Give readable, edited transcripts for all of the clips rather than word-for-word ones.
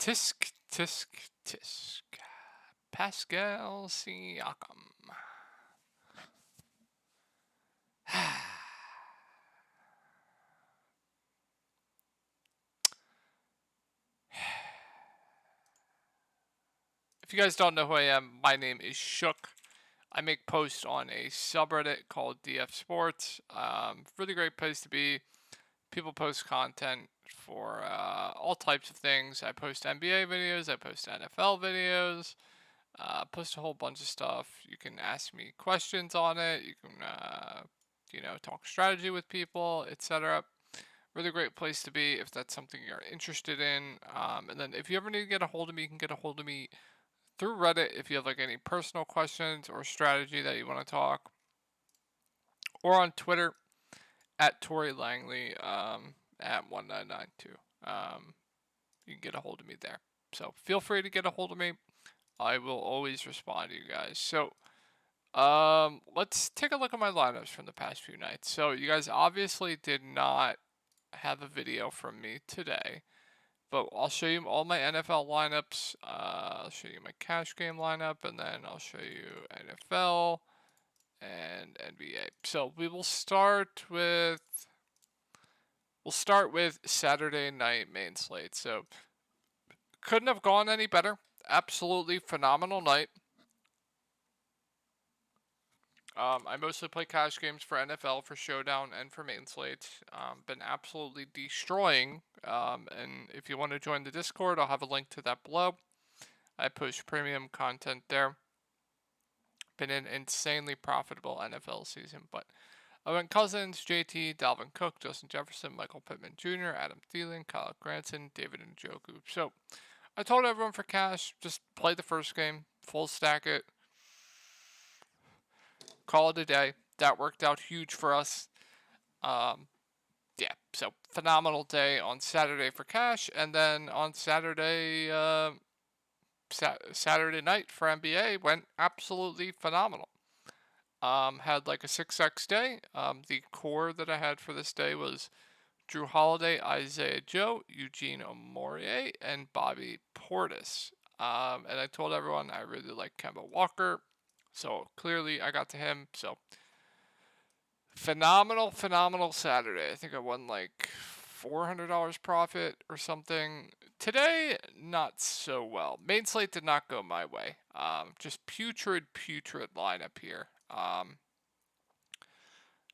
Tisk, tisk, tisk. Pascal Siakam. If you guys don't know who I am, my name is Shook. I make posts on a subreddit called DF Sports. Really great place to be. People post content for all types of things. I post NBA videos, I post NFL videos, post a whole bunch of stuff. You can ask me questions on it. You can, talk strategy with people, etc. Really great place to be if that's something you're interested in. And then if you ever need to get a hold of me, you can get a hold of me through Reddit if you have like any personal questions or strategy that you want to talk, or on Twitter at Tory Langley at 1992. You can get a hold of me there. So feel free to get a hold of me. I will always respond to you guys. So let's take a look at my lineups from the past few nights. So you guys obviously did not have a video from me today, but I'll show you all my NFL lineups. I'll show you my cash game lineup, and then I'll show you NFL and NBA. So we'll start with Saturday night main slate. So couldn't have gone any better. Absolutely phenomenal night. I mostly play cash games for NFL, for Showdown, and for main slate. Been absolutely destroying. And if you want to join the Discord, I'll have a link to that below. I post premium content there. Been an insanely profitable NFL season. But I went Cousins, JT, Dalvin Cook, Justin Jefferson, Michael Pittman Jr., Adam Thielen, Kyle Granson, David Njoku. So I told everyone for cash, just play the first game, full stack it, call it a day. That worked out huge for us. So phenomenal day on Saturday for cash, and then on Saturday night for NBA went absolutely phenomenal. Had like a 6x day. The core that I had for this day was Drew Holiday, Isaiah Joe, Eugene Omorie, and Bobby Portis. And I told everyone I really like Kemba Walker, so clearly I got to him. So phenomenal Saturday. I think I won like $400 profit or something. Today, not so well. Main slate did not go my way. Just putrid lineup here.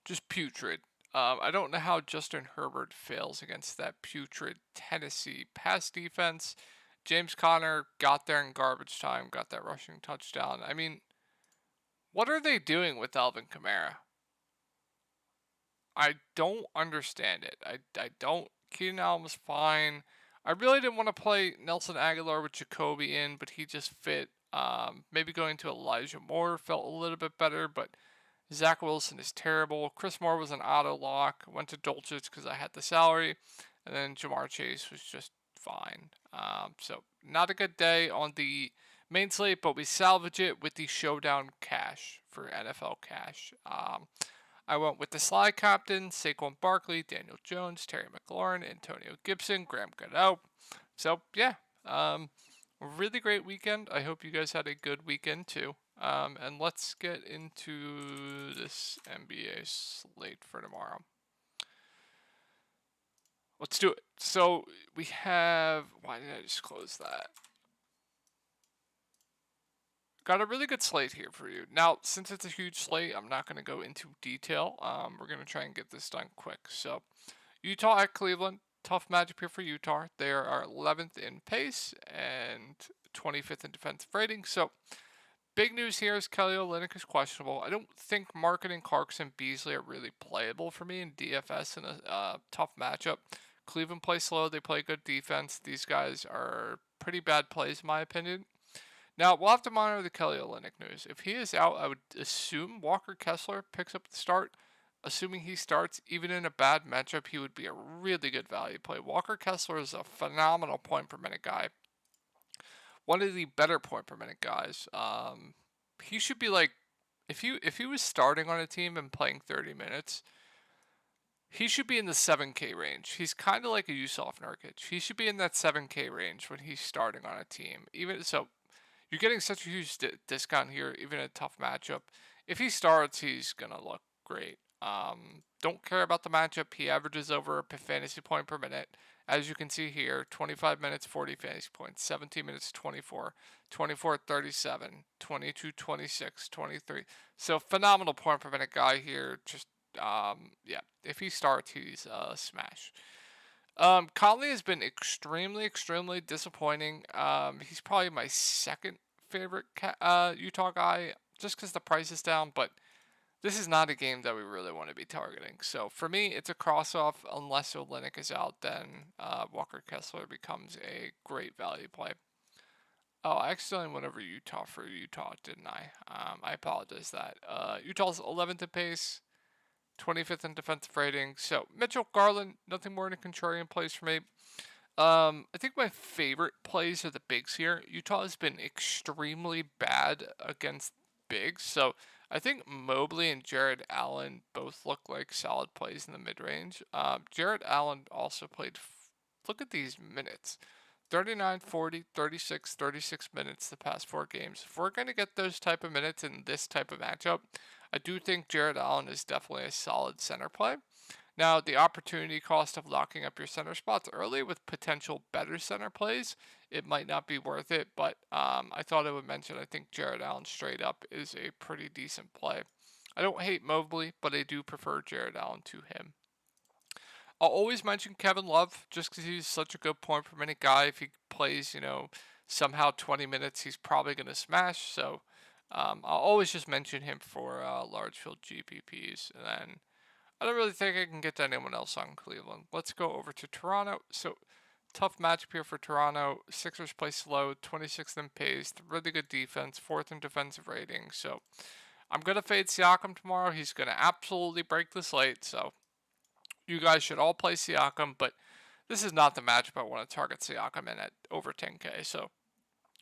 Just putrid. I don't know how Justin Herbert fails against that putrid Tennessee pass defense. James Conner got there in garbage time, got that rushing touchdown. I mean, what are they doing with Alvin Kamara? I don't understand it. I don't. Keenan Allen was fine. I really didn't want to play Nelson Aguilar with Jacoby in, but he just fit. Maybe going to Elijah Moore felt a little bit better, but Zach Wilson is terrible. Chris Moore was an auto lock. Went to Dolchich because I had the salary, and then Jamar Chase was just fine. So not a good day on the main slate, but we salvage it with the showdown cash for NFL cash. I went with the slide captain, Saquon Barkley, Daniel Jones, Terry McLaurin, Antonio Gibson, Graham Gano. So yeah, really great weekend. I hope you guys had a good weekend too. And let's get into this NBA slate for tomorrow. Let's do it. So we have. Why did I just close that? Got a really good slate here for you. Now, since it's a huge slate, I'm not going to go into detail. We're going to try and get this done quick. So, Utah at Cleveland. Tough matchup here for Utah. They are 11th in pace and 25th in defensive rating. So, big news here is Kelly Olynyk is questionable. I don't think Markkanen, Clarkson, Beasley are really playable for me in DFS in a tough matchup. Cleveland plays slow. They play good defense. These guys are pretty bad plays, in my opinion. Now, we'll have to monitor the Kelly Olynyk news. If he is out, I would assume Walker Kessler picks up the start. Assuming he starts, even in a bad matchup, he would be a really good value play. Walker Kessler is a phenomenal point per minute guy. One of the better point per minute guys. He should be like, if he was starting on a team and playing 30 minutes, He should be in the 7K range. He's kind of like a Yusuf Nurkic. He should be in that 7K range when he's starting on a team. Even so, you're getting such a huge discount here, even in a tough matchup. If he starts, he's gonna look great. Don't care about the matchup. He averages over a fantasy point per minute. As you can see here, 25 minutes, 40 fantasy points, 17 minutes, 24, 24, 37, 22, 26, 23. So phenomenal point per minute guy here. Just, yeah, if he starts, he's a smash. Conley has been extremely disappointing. He's probably my second favorite Utah guy, just because the price is down, but this is not a game that we really want to be targeting. So for me, it's a cross-off. Unless Olynyk is out, then Walker Kessler becomes a great value play. Oh, I accidentally went over Utah for Utah, didn't I? I apologize that. Utah's 11th in pace, 25th in defensive rating. So Mitchell, Garland, nothing more than a contrarian plays for me. I think my favorite plays are the bigs here. Utah has been extremely bad against bigs, so I think Mobley and Jared Allen both look like solid plays in the mid-range. Jared Allen also played, look at these minutes. 39, 40, 36, 36 minutes the past 4 games. If we're going to get those type of minutes in this type of matchup, I do think Jared Allen is definitely a solid center play. Now, the opportunity cost of locking up your center spots early with potential better center plays, it might not be worth it, but I thought I would mention I think Jared Allen straight up is a pretty decent play. I don't hate Mobley, but I do prefer Jared Allen to him. I'll always mention Kevin Love just because he's such a good point per minute guy. If he plays, somehow 20 minutes, he's probably going to smash. So I'll always just mention him for large field GPPs. And then I don't really think I can get to anyone else on Cleveland. Let's go over to Toronto. So tough matchup here for Toronto. Sixers play slow, 26th in pace, really good defense, 4th in defensive rating. So I'm going to fade Siakam tomorrow. He's going to absolutely break the slate. So you guys should all play Siakam, but this is not the matchup I want to target Siakam in at over 10K. So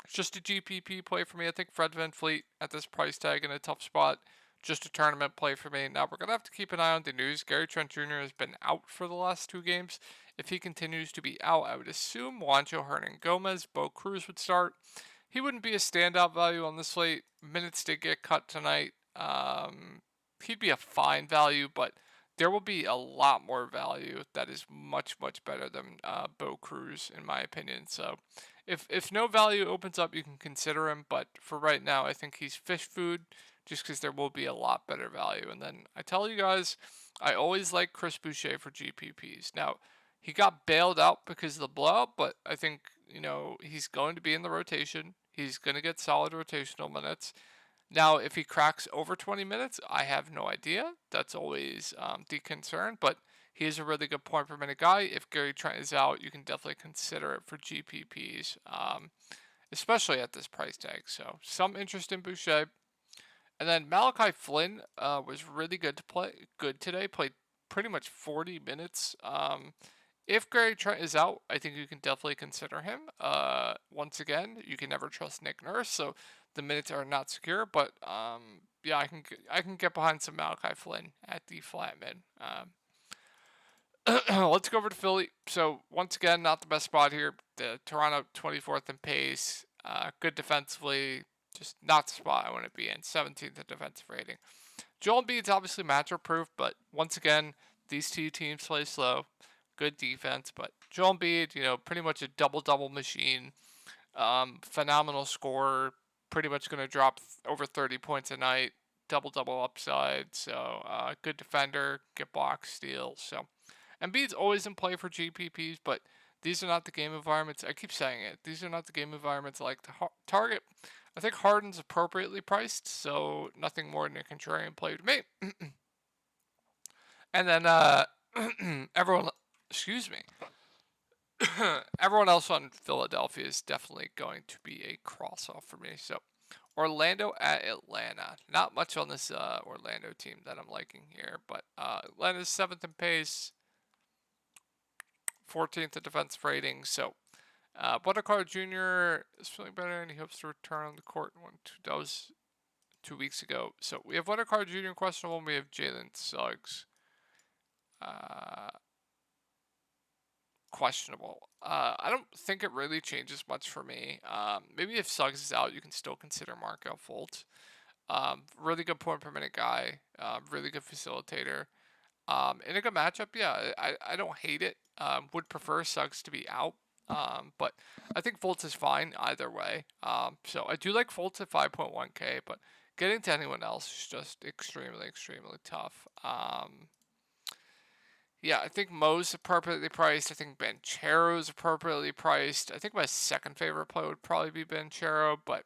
it's just a GPP play for me. I think Fred VanVleet at this price tag in a tough spot. Just a tournament play for me. Now we're going to have to keep an eye on the news. Gary Trent Jr. has been out for the last 2 games. If he continues to be out, I would assume Juancho Hernangomez, Bo Cruz would start. He wouldn't be a standout value on the slate. Minutes did get cut tonight. He'd be a fine value, but there will be a lot more value that is much better than Bo Cruz, in my opinion. So if no value opens up, you can consider him. But for right now, I think he's fish food just because there will be a lot better value. And then I tell you guys, I always like Chris Boucher for GPPs. Now, he got bailed out because of the blowout, but I think, he's going to be in the rotation. He's going to get solid rotational minutes. Now, if he cracks over 20 minutes, I have no idea. That's always the concern, but he is a really good point per minute guy. If Gary Trent is out, you can definitely consider it for GPPs, especially at this price tag. So, some interest in Boucher. And then Malachi Flynn was really good today. Played pretty much 40 minutes. If Gary Trent is out, I think you can definitely consider him. Once again, you can never trust Nick Nurse, so the minutes are not secure. But yeah, I can get behind some Malachi Flynn at the flat mid. Let's go over to Philly. So once again, not the best spot here. The Toronto 24th in pace, good defensively, just not the spot I want to be in. 17th in defensive rating. Joel Embiid's obviously matchup proof, but once again, these 2 teams play slow. Good defense, but Joel Embiid, pretty much a double-double machine. Phenomenal scorer. Pretty much going to drop over 30 points a night. Double-double upside. So, good defender. Get blocks, steals. So, Embiid's always in play for GPPs, but these are not the game environments. I keep saying it. These are not the game environments I like to target. I think Harden's appropriately priced, so nothing more than a contrarian play to me. And then everyone else on Philadelphia is definitely going to be a cross-off for me. So Orlando at Atlanta. Not much on this Orlando team that I'm liking here, but Atlanta's 7th in pace, 14th in defensive rating. So Buttercard Jr. is feeling better, and he hopes to return on the court. That was 2 weeks ago. So we have Buttercard Jr. questionable, and we have Jalen Suggs questionable. I don't think it really changes much for me. Maybe if Suggs is out, you can still consider Markel Fultz. Really good point per minute guy. Really good facilitator. In a good matchup, yeah, I don't hate it. Would prefer Suggs to be out. But I think Fultz is fine either way. So I do like Fultz at 5.1K, but getting to anyone else is just extremely, extremely tough. Yeah, I think Mo's appropriately priced. I think Banchero's appropriately priced. I think my second favorite play would probably be Banchero, but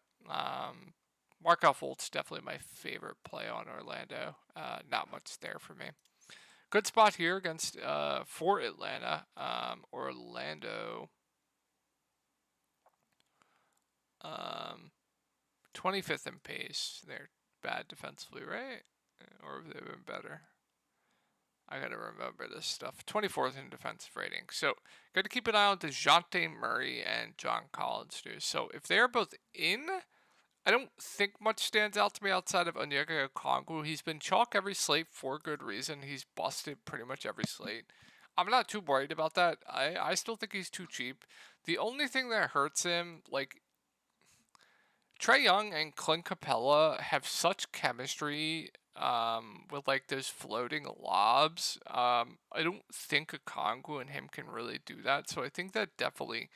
Markel Fultz definitely my favorite play on Orlando. Not much there for me. Good spot here against for Atlanta. Orlando 25th in pace. They're bad defensively, right? Or have they been better? I gotta remember this stuff. 24th in defensive rating. So gotta keep an eye on DeJounte Murray and John Collins too. So if they're both in, I don't think much stands out to me outside of Onyeka Okongwu. He's been chalk every slate for good reason. He's busted pretty much every slate. I'm not too worried about that. I still think he's too cheap. The only thing that hurts him, like Trae Young and Clint Capella have such chemistry with like those floating lobs. I don't think Okongwu and him can really do that, so I think that definitely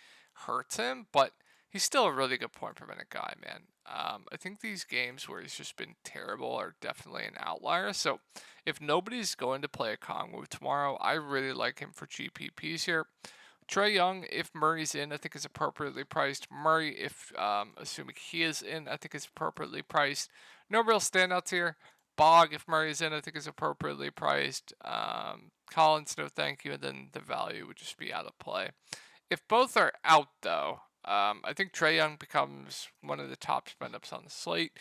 hurts him. But he's still a really good point per minute guy, man. I think these games where he's just been terrible are definitely an outlier. So if nobody's going to play Okongwu tomorrow, I really like him for GPPs here. Trae Young, if Murray's in, I think is appropriately priced. Murray, if assuming he is in, I think is appropriately priced. No real standouts here. Bog, if Murray's in, I think is appropriately priced. Collins, no thank you, and then the value would just be out of play. If both are out, though, I think Trae Young becomes one of the top spend ups on the slate.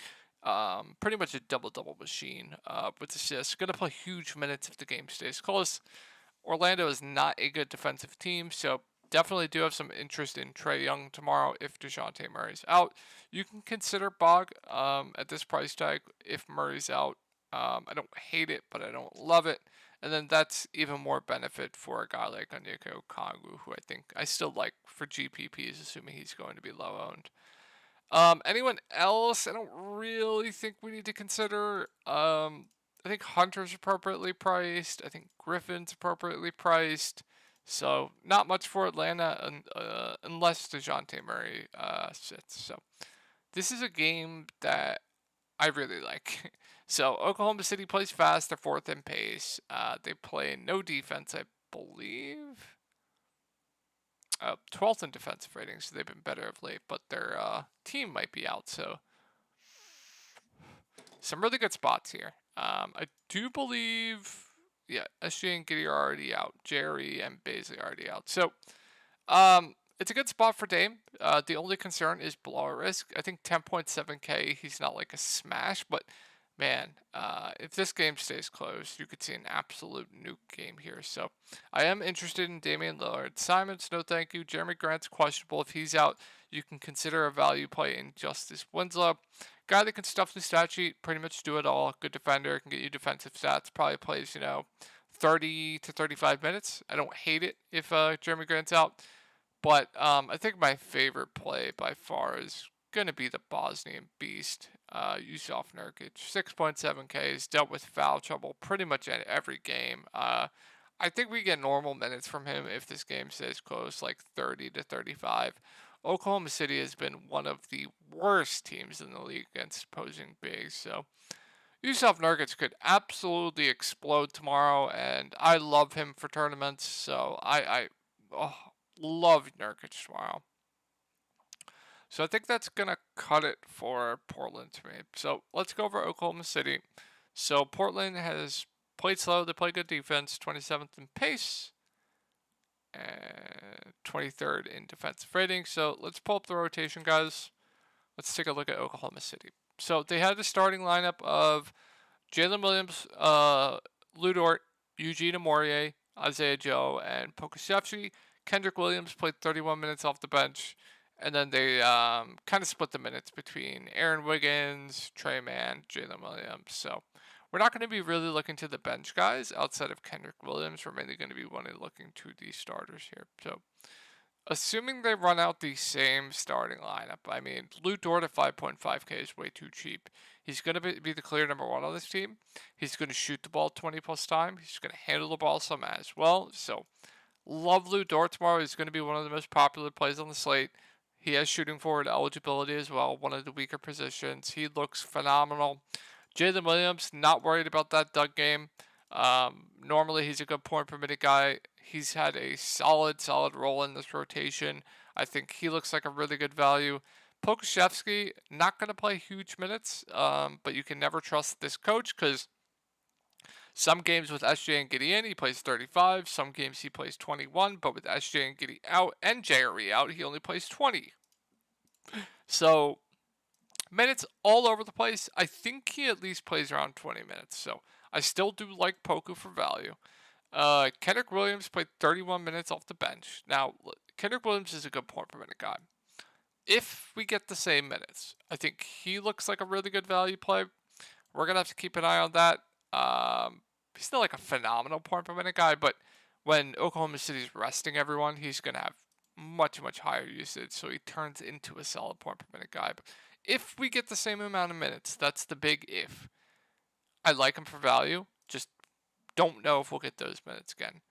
Pretty much a double-double machine with assists. Going to play huge minutes if the game stays close. Orlando is not a good defensive team, so definitely do have some interest in Trae Young tomorrow if DeJounte Murray's out. You can consider Bog at this price tag if Murray's out. I don't hate it, but I don't love it. And then that's even more benefit for a guy like Onyeka Okongwu, who I think I still like for GPPs, assuming he's going to be low owned. Anyone else? I don't really think we need to consider. I think Hunter's appropriately priced. I think Griffin's appropriately priced. So not much for Atlanta unless DeJounte Murray sits. So this is a game that I really like. So Oklahoma City plays fast. They're fourth in pace. They play no defense, I believe. 12th in defensive rating, so they've been better of late, but their team might be out, so some really good spots here. I do believe, yeah, SJ and Giddy are already out. Jerry and Baisley are already out. So it's a good spot for Dame. The only concern is blowout risk. I think 10.7K, he's not like a smash, but man, if this game stays close, you could see an absolute nuke game here. So I am interested in Damian Lillard. Simons, no thank you. Jeremy Grant's questionable. If he's out, you can consider a value play in Justice Winslow. Guy that can stuff the stat sheet, pretty much do it all. Good defender, can get you defensive stats. Probably plays, 30 to 35 minutes. I don't hate it if Jeremy Grant's out. But I think my favorite play by far is going to be the Bosnian Beast, Yusuf Nurkic. 6.7K has dealt with foul trouble pretty much in every game. I think we get normal minutes from him if this game stays close, like 30 to 35. Oklahoma City has been one of the worst teams in the league against opposing bigs. So Yusuf Nurkic could absolutely explode tomorrow, and I love him for tournaments. So I love Nurkic tomorrow. So I think that's going to cut it for Portland to me. So let's go over Oklahoma City. So Portland has played slow. They play good defense. 27th in pace. And 23rd in defensive rating. So let's pull up the rotation, guys. Let's take a look at Oklahoma City. So they had the starting lineup of Jalen Williams, Lou Dort, Eugene Amorie, Isaiah Joe, and Pokusevski. Kendrick Williams played 31 minutes off the bench. And then they kind of split the minutes between Aaron Wiggins, Trey Mann, Jalen Williams. So we're not going to be really looking to the bench guys outside of Kendrick Williams. We're mainly going to be looking to the starters here. So, assuming they run out the same starting lineup, I mean, Lou Dort at 5.5K is way too cheap. He's going to be the clear number one on this team. He's going to shoot the ball 20 plus times. He's going to handle the ball some as well. So, love Lou Dort tomorrow. He's going to be one of the most popular plays on the slate. He has shooting forward eligibility as well, one of the weaker positions. He looks phenomenal. Jalen Williams, not worried about that Doug game. Normally, he's a good point per minute guy. He's had a solid role in this rotation. I think he looks like a really good value. Pokusevski, not going to play huge minutes, but you can never trust this coach because some games with SJ and Giddey in, he plays 35. Some games he plays 21, but with SJ and Giddey out and JRE out, he only plays 20. So, minutes all over the place. I think he at least plays around 20 minutes. So, I still do like Poku for value. Kendrick Williams played 31 minutes off the bench. Now, Kendrick Williams is a good point per minute guy. If we get the same minutes, I think he looks like a really good value play. We're going to have to keep an eye on that. He's still like a phenomenal point per minute guy, but when Oklahoma City's resting everyone, he's going to have much higher usage, so he turns into a solid point per minute guy. But if we get the same amount of minutes, that's the big if. I like him for value, just don't know if we'll get those minutes again.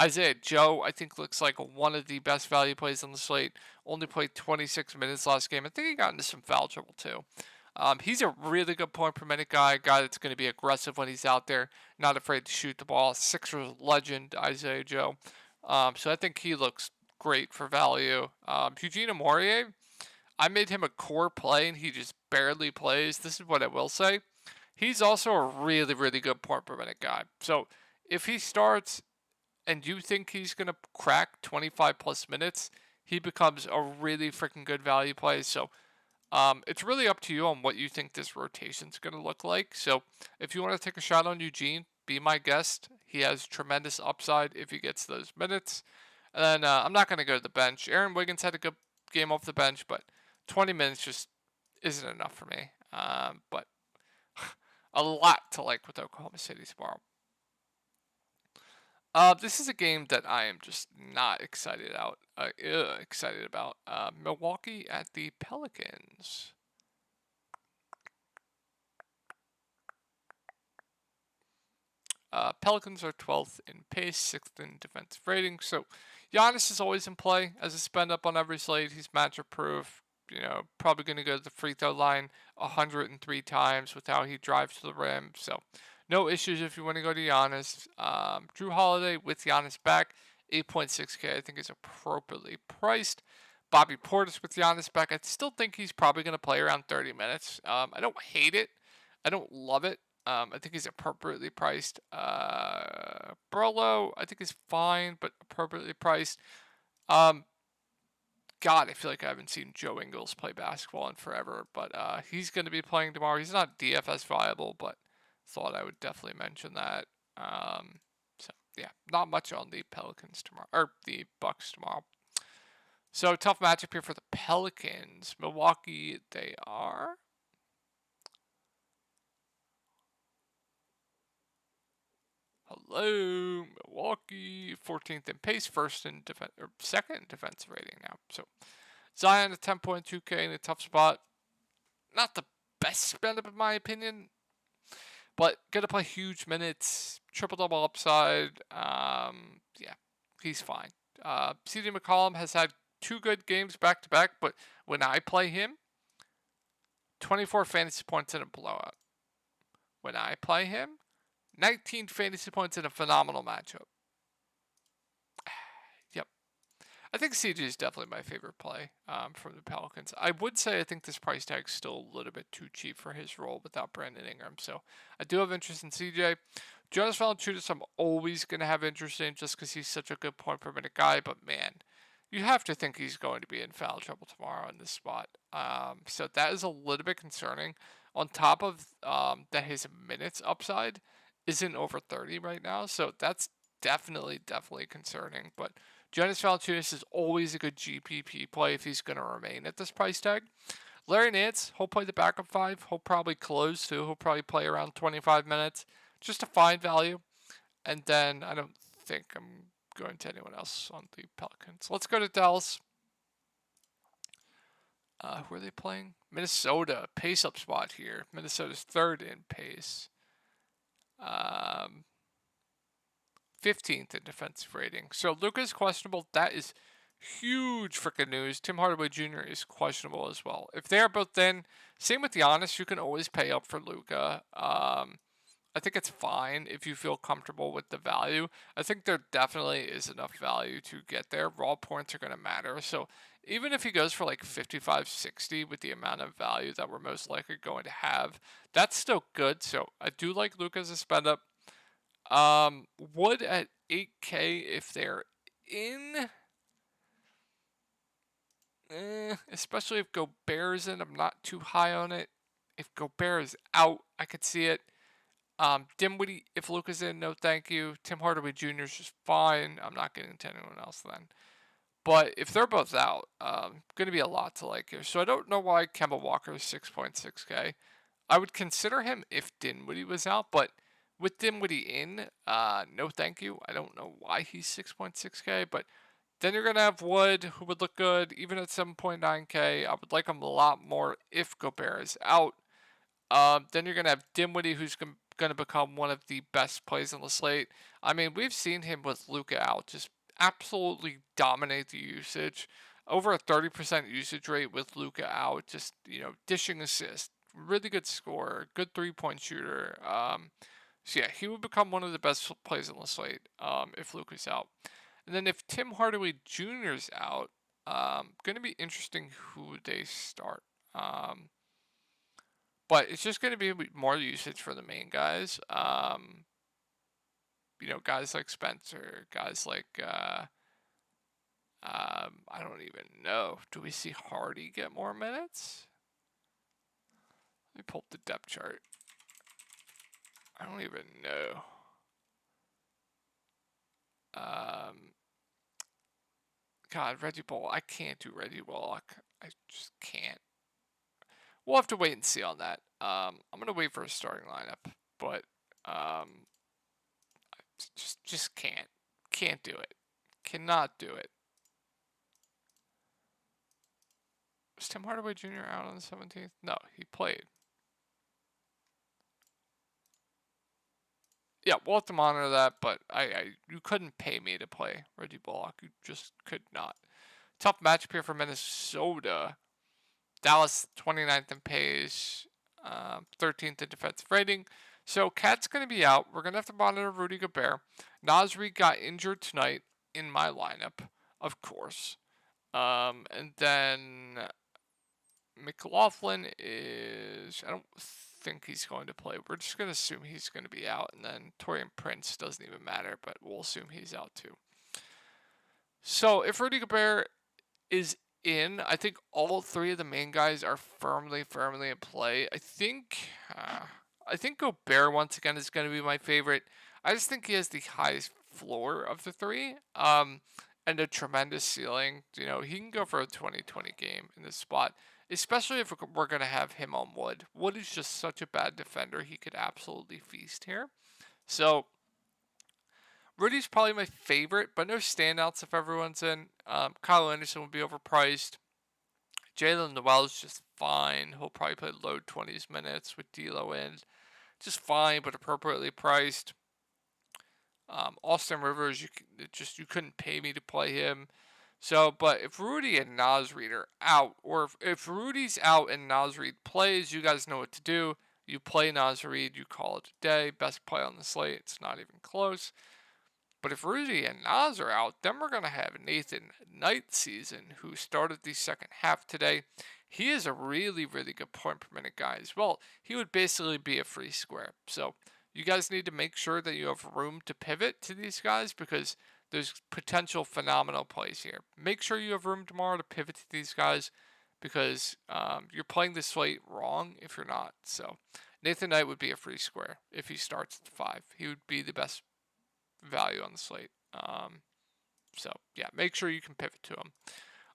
Isaiah Joe, I think, looks like one of the best value plays on the slate. Only played 26 minutes last game. I think he got into some foul trouble too. He's a really good point per minute guy that's going to be aggressive when he's out there, not afraid to shoot the ball. Sixers legend, Isaiah Joe. So I think he looks great for value. Eugene Amorie, I made him a core play and he just barely plays. This is what I will say. He's also a really good point per minute guy. So if he starts and you think he's going to crack 25 plus minutes, he becomes a really freaking good value play. So it's really up to you on what you think this rotation's going to look like. So if you want to take a shot on Eugene, be my guest. He has tremendous upside if he gets those minutes. And then I'm not going to go to the bench. Aaron Wiggins had a good game off the bench, but 20 minutes just isn't enough for me. But a lot to like with Oklahoma City tomorrow. This is a game that I am just not excited about. Milwaukee at the Pelicans. Pelicans are 12th in pace, 6th in defensive rating. So Giannis is always in play as a spend up on every slate. He's matchup proof. Probably going to go to the free throw line 103 times with how he drives to the rim. So no issues if you want to go to Giannis. Drew Holiday with Giannis back, 8.6K I think is appropriately priced. Bobby Portis with Giannis back. I still think he's probably going to play around 30 minutes. I don't hate it. I don't love it. I think he's appropriately priced. Burlow, I think is fine, but appropriately priced. God, I feel like I haven't seen Joe Ingles play basketball in forever, but he's going to be playing tomorrow. He's not DFS viable, but thought I would definitely mention that. So yeah, not much on the Pelicans tomorrow, or the Bucks tomorrow. So tough matchup here for the Pelicans. Milwaukee, they are. Hello, Milwaukee, 14th in pace, second in defensive rating now. So Zion at 10.2K in a tough spot. Not the best spend up in my opinion, but gonna play huge minutes, triple double upside. Yeah, he's fine. CJ McCollum has had 2 good games back to back, but when I play him, 24 fantasy points in a blowout. When I play him, 19 fantasy points in a phenomenal matchup. Yep. I think CJ is definitely my favorite play from the Pelicans. I would say I think this price tag is still a little bit too cheap for his role without Brandon Ingram. So I do have interest in CJ. Jonas Valanciunas I'm always going to have interest in just because he's such a good point per minute guy. But man, you have to think he's going to be in foul trouble tomorrow in this spot. So that is a little bit concerning. On top of that his minutes upside isn't over 30 right now, so that's definitely concerning. But Jonas Valanciunas is always a good GPP play if he's going to remain at this price tag. Larry Nance, he'll play the backup 5. He'll probably close too. He'll probably play around 25 minutes just to find value. And then I don't think I'm going to anyone else on the Pelicans. Let's go to Dallas. Who are they playing? Minnesota. Pace up spot here. Minnesota's third in pace. 15th in defensive rating. So Luka's questionable. That is huge freaking news. Tim Hardaway Jr. is questionable as well. If they are both in, same with Giannis, you can always pay up for Luka. I think it's fine if you feel comfortable with the value. I think there definitely is enough value to get there. Raw points are going to matter. So even if he goes for like 55, 60 with the amount of value that we're most likely going to have, that's still good. So I do like Luka as a spend up. Wood at 8K if they're in. Especially if Gobert's in, I'm not too high on it. If Gobert is out, I could see it. Dinwiddie, if Luka's in, no thank you. Tim Hardaway Jr. is just fine. I'm not getting to anyone else then. But if they're both out, going to be a lot to like here. So I don't know why Kemba Walker is 6.6K. I would consider him if Dinwiddie was out, but with Dinwiddie in, no thank you. I don't know why he's 6.6K, but then you're going to have Wood, who would look good, even at 7.9K. I would like him a lot more if Gobert is out. Then you're going to have Dinwiddie, who's going to become one of the best plays on the slate. I mean, we've seen him with Luka out just absolutely dominate the usage. Over a 30% usage rate with Luka out, just, dishing assists. Really good scorer, good three-point shooter. So yeah, he would become one of the best plays on the slate if Luka's out. And then if Tim Hardaway Jr. is out, going to be interesting who they start. But it's just going to be more usage for the main guys. Guys like Spencer, guys like, I don't even know. Do we see Hardy get more minutes? Let me pull up the depth chart. I don't even know. God, Reggie Bull. I can't do Reggie Bullock. I just can't. We'll have to wait and see on that. I'm gonna wait for a starting lineup, but I just can't do it. Cannot do it. Was Tim Hardaway Jr. out on the 17th? No, he played. Yeah, we'll have to monitor that, but you couldn't pay me to play Reggie Bullock. You just could not. Tough matchup here for Minnesota. Dallas 29th in pace, 13th in defensive rating. So Cat's going to be out. We're going to have to monitor Rudy Gobert. Naz Reid got injured tonight in my lineup, of course. And then McLaughlin is, I don't think he's going to play. We're just going to assume he's going to be out. And then Taurean Prince doesn't even matter, but we'll assume he's out too. So if Rudy Gobert is in, I think all three of the main guys are firmly in play. I think Gobert once again is going to be my favorite. I just think he has the highest floor of the three, and a tremendous ceiling. He can go for a 20-20 game in this spot, especially if we're going to have him on Wood. Wood is just such a bad defender. He could absolutely feast here. So Rudy's probably my favorite, but no standouts if everyone's in. Kyle Anderson will be overpriced. Jalen Noel is just fine. He'll probably play low 20s minutes with D'Lo in. Just fine, but appropriately priced. Austin Rivers, you couldn't pay me to play him. So, but if Rudy and Naz Reid are out, or if Rudy's out and Naz Reid plays, you guys know what to do. You play Naz Reid, you call it a day. Best play on the slate. It's not even close. But if Rudy and Naz are out, then we're going to have Nathan Nightseason, who started the second half today. He is a really good point per minute guy as well. He would basically be a free square. So you guys need to make sure that you have room to pivot to these guys because there's potential phenomenal plays here. Make sure you have room tomorrow to pivot to these guys because you're playing the slate wrong if you're not. So Nathan Knight would be a free square if he starts at 5. He would be the best value on the slate. So yeah, make sure you can pivot to him.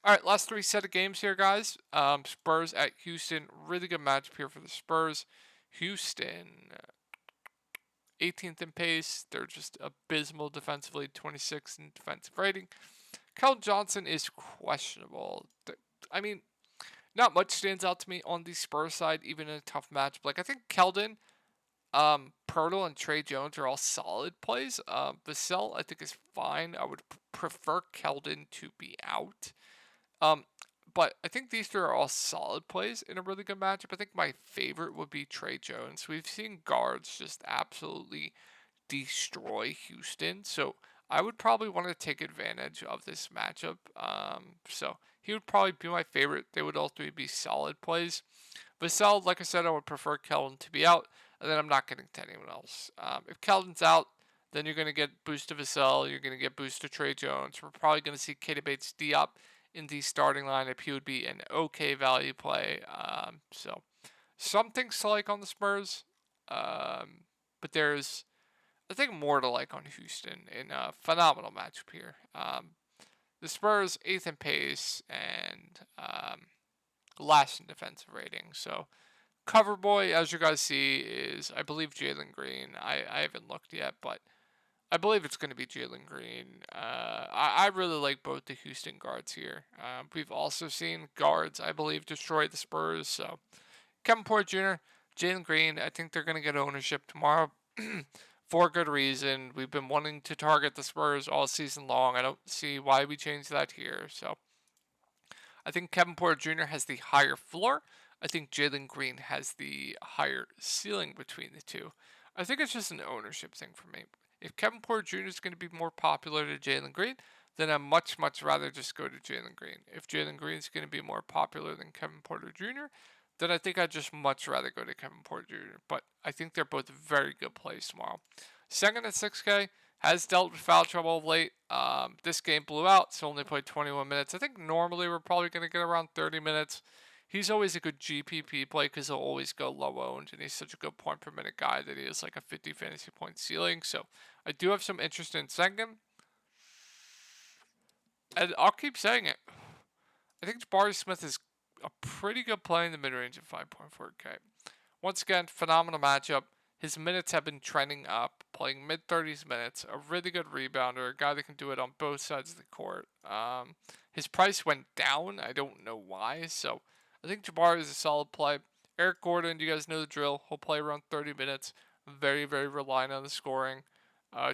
All right, last three set of games here, guys. Spurs at Houston. Really good matchup here for the Spurs. Houston, 18th in pace. They're just abysmal defensively, 26th in defensive rating. Keldon Johnson is questionable. I mean, not much stands out to me on the Spurs side, even in a tough matchup. Like, I think Keldon, Pirtle, and Trey Jones are all solid plays. Vassell, I think, is fine. I would prefer Keldon to be out. Um, but I think these three are all solid plays in a really good matchup. I think my favorite would be Trey Jones. We've seen guards just absolutely destroy Houston, so I would probably want to take advantage of this matchup. So he would probably be my favorite. They would all three be solid plays. Vassell, like I said, I would prefer Keldon to be out, and then I'm not getting to anyone else. If Keldon's out, then you're going to get boost to Vassell. You're going to get boost to Trey Jones. We're probably going to see Keita Bates-Diop in the starting lineup. He would be an okay value play. So some things to like on the Spurs, but there's I think more to like on Houston in a phenomenal matchup here. The Spurs 8th in pace and last in defensive rating. So cover boy, as you guys see, is I believe Jalen Green. I haven't looked yet, but I believe it's going to be Jalen Green. I really like both the Houston guards here. We've also seen guards, I believe, destroy the Spurs. So Kevin Porter Jr., Jalen Green, I think they're going to get ownership tomorrow for good reason. We've been wanting to target the Spurs all season long. I don't see why we changed that here. So I think Kevin Porter Jr. has the higher floor. I think Jalen Green has the higher ceiling between the two. I think it's just an ownership thing for me. If Kevin Porter Jr. is going to be more popular to Jalen Green, then I'd much rather just go to Jalen Green. If Jalen Green is going to be more popular than Kevin Porter Jr., then I think I'd just much rather go to Kevin Porter Jr. But I think they're both very good plays tomorrow. Second at 6K, has dealt with foul trouble of late. This game blew out, so only played 21 minutes. I think normally we're probably going to get around 30 minutes. He's always a good GPP play because he'll always go low owned, and he's such a good point per minute guy that he has like a 50 fantasy point ceiling. So I do have some interest in second, and I'll keep saying it. I think Jabari Smith is a pretty good play in the mid range of 5.4K. Once again, phenomenal matchup. His minutes have been trending up, playing mid 30s minutes, a really good rebounder, a guy that can do it on both sides of the court. His price went down. I don't know why. So I think Jabari is a solid play. Eric Gordon, you guys know the drill. He'll play around 30 minutes. Very, very reliant on the scoring.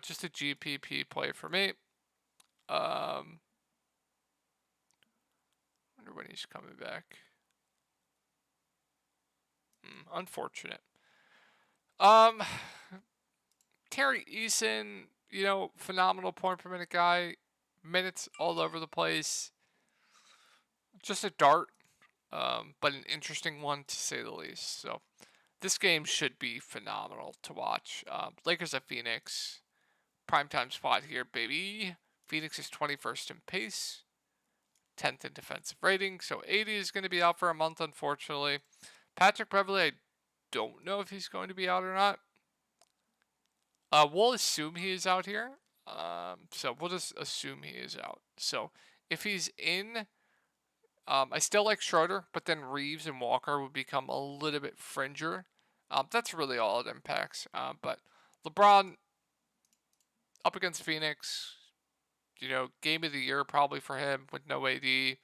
Just a GPP play for me. Wonder when he's coming back. Unfortunate. Terry Eason, phenomenal point per minute guy. Minutes all over the place. Just a dart, but an interesting one to say the least. So this game should be phenomenal to watch. Lakers at Phoenix. Primetime spot here, baby. Phoenix is 21st in pace. 10th in defensive rating. So 80 is going to be out for a month, unfortunately. Patrick Beverley, I don't know if he's going to be out or not. We'll assume he is out here. So we'll just assume he is out. So if he's in, I still like Schroeder, but then Reeves and Walker would become a little bit fringer. That's really all it impacts. But LeBron up against Phoenix, game of the year probably for him with no AD.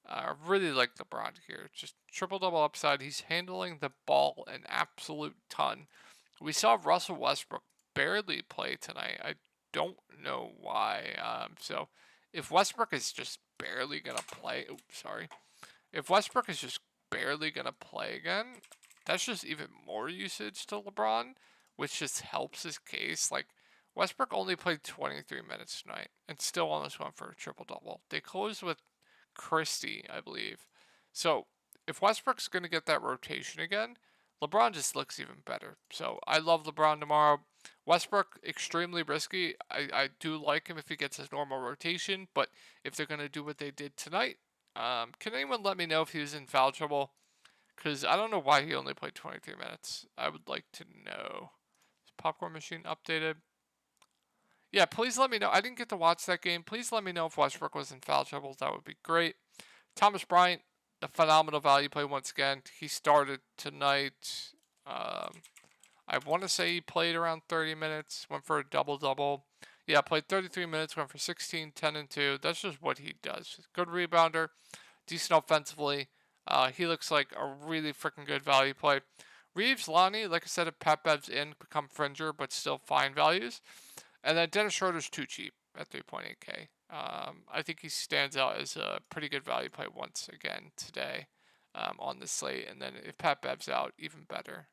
I really like LeBron here. Just triple-double upside. He's handling the ball an absolute ton. We saw Russell Westbrook barely play tonight. I don't know why. So if Westbrook is just barely going to play... If Westbrook is just barely going to play again, that's just even more usage to LeBron, which just helps his case. Like, Westbrook only played 23 minutes tonight and still almost went for a triple-double. They closed with Christie, I believe. So if Westbrook's going to get that rotation again, LeBron just looks even better. So I love LeBron tomorrow. Westbrook, extremely risky. I do like him if he gets his normal rotation, but if they're going to do what they did tonight, can anyone let me know if he was in foul trouble? Because I don't know why he only played 23 minutes. I would like to know. Is Popcorn Machine updated? Yeah, please let me know. I didn't get to watch that game. Please let me know if Westbrook was in foul trouble. That would be great. Thomas Bryant, a phenomenal value play once again. He started tonight. I want to say he played around 30 minutes, went for a double-double. Yeah, played 33 minutes, went for 16, 10, and 2. That's just what he does. Good rebounder, decent offensively. He looks like a really freaking good value play. Reeves, Lonnie, like I said, if Pat Bev's in, become fringer, but still fine values. And then Dennis Schroeder's too cheap at 3.8K. I think he stands out as a pretty good value play once again today on the slate. And then if Pat Bev's out, even better.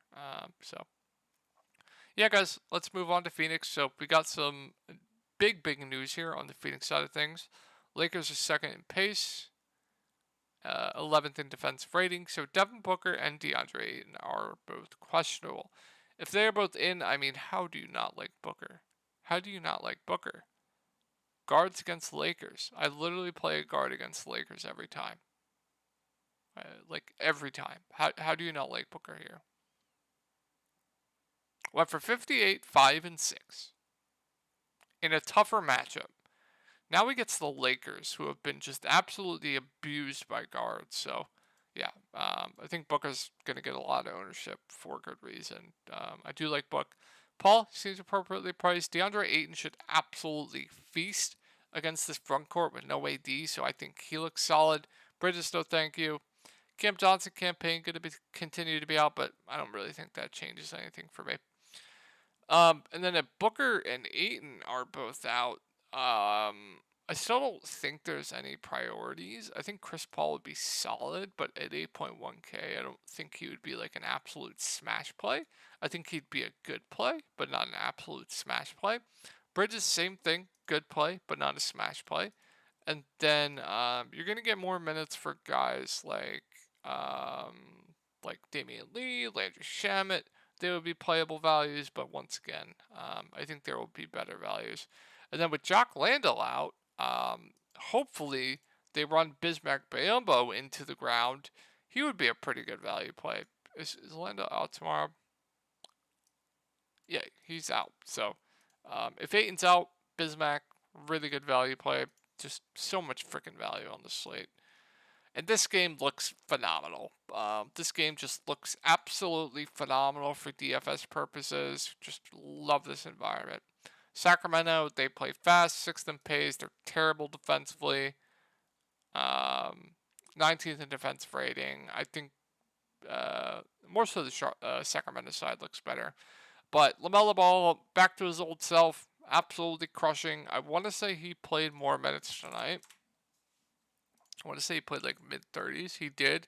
Yeah, guys, let's move on to Phoenix. So we got some big news here on the Phoenix side of things. Lakers are second in pace, 11th in defensive rating. So Devin Booker and DeAndre Ayton are both questionable. If they're both in, I mean, how do you not like Booker? How do you not like Booker? Guards against Lakers. I literally play a guard against Lakers every time. Like every time. How do you not like Booker here? Went for 58, 5, and 6. In a tougher matchup. Now we get to the Lakers, who have been just absolutely abused by guards. So, yeah, I think Booker's going to get a lot of ownership for good reason. I do like Book. Paul seems appropriately priced. DeAndre Ayton should absolutely feast against this front court with no AD, so I think he looks solid. Bridges, no thank you. Cam Johnson campaign going to continue to be out, but I don't really think that changes anything for me. And then if Booker and Ayton are both out, I still don't think there's any priorities. I think Chris Paul would be solid, but at 8.1K, I don't think he would be like an absolute smash play. I think he'd be a good play, but not an absolute smash play. Bridges, same thing, good play, but not a smash play. And then you're gonna get more minutes for guys like Damian Lee, Landry Shamet. They would be playable values, but once again, I think there will be better values. And then with Jock Landale out, hopefully they run Bismack Biyombo into the ground. He would be a pretty good value play. Is Landale out tomorrow? Yeah, he's out. So if Ayton's out, Bismack, really good value play. Just so much freaking value on the slate. And this game looks phenomenal. This game just looks absolutely phenomenal for DFS purposes. Just love this environment. Sacramento, they play fast, 6th in pace. They're terrible defensively. 19th in defensive rating. I think more so the Sacramento side looks better. But LaMelo Ball, back to his old self, absolutely crushing. I want to say he played more minutes tonight. I want to say he played like mid-30s. He did.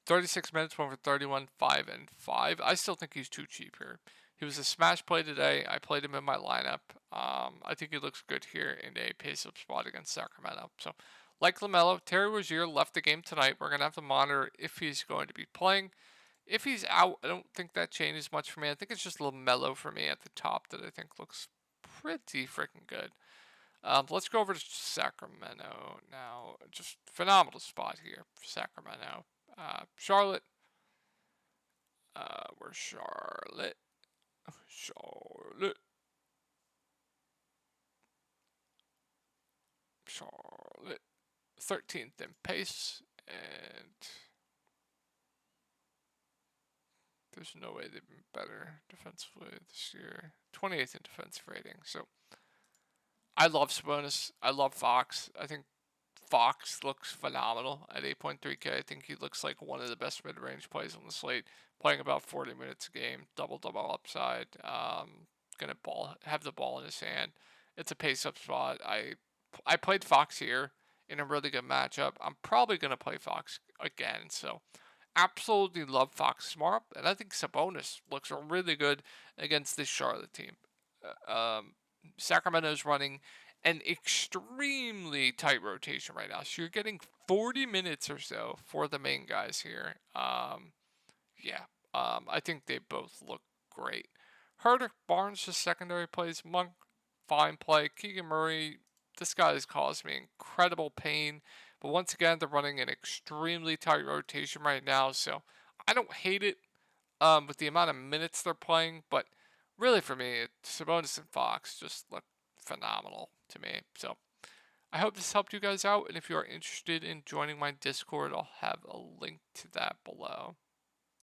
36 minutes, went for 31, 5, and 5. I still think he's too cheap here. He was a smash play today. I played him in my lineup. I think he looks good here in a pace-up spot against Sacramento. So, like LaMelo, Terry Rozier left the game tonight. We're going to have to monitor if he's going to be playing. If he's out, I don't think that changes much for me. I think it's just LaMelo for me at the top that I think looks pretty freaking good. Let's go over to Sacramento now. Just phenomenal spot here for Sacramento. Charlotte. Where's Charlotte? Charlotte. 13th in pace, and there's no way they've been better defensively this year. 28th in defensive rating. So I love Sabonis. I love Fox. I think Fox looks phenomenal at 8.3K. I think he looks like one of the best mid-range plays on the slate, playing about 40 minutes a game, double upside. Gonna have the ball in his hand. It's a pace-up spot. I played Fox here in a really good matchup. I'm probably gonna play Fox again. So absolutely love Fox tomorrow, and I think Sabonis looks really good against this Charlotte team. Sacramento's running an extremely tight rotation right now. So you're getting 40 minutes or so for the main guys here. I think they both look great. Herder, Barnes, just secondary plays. Monk, fine play. Keegan Murray, this guy has caused me incredible pain. But once again, they're running an extremely tight rotation right now. So I don't hate it with the amount of minutes they're playing. But really for me, Sabonis and Fox just look phenomenal to me. So I hope this helped you guys out, and if you are interested in joining my Discord, I'll have a link to that below.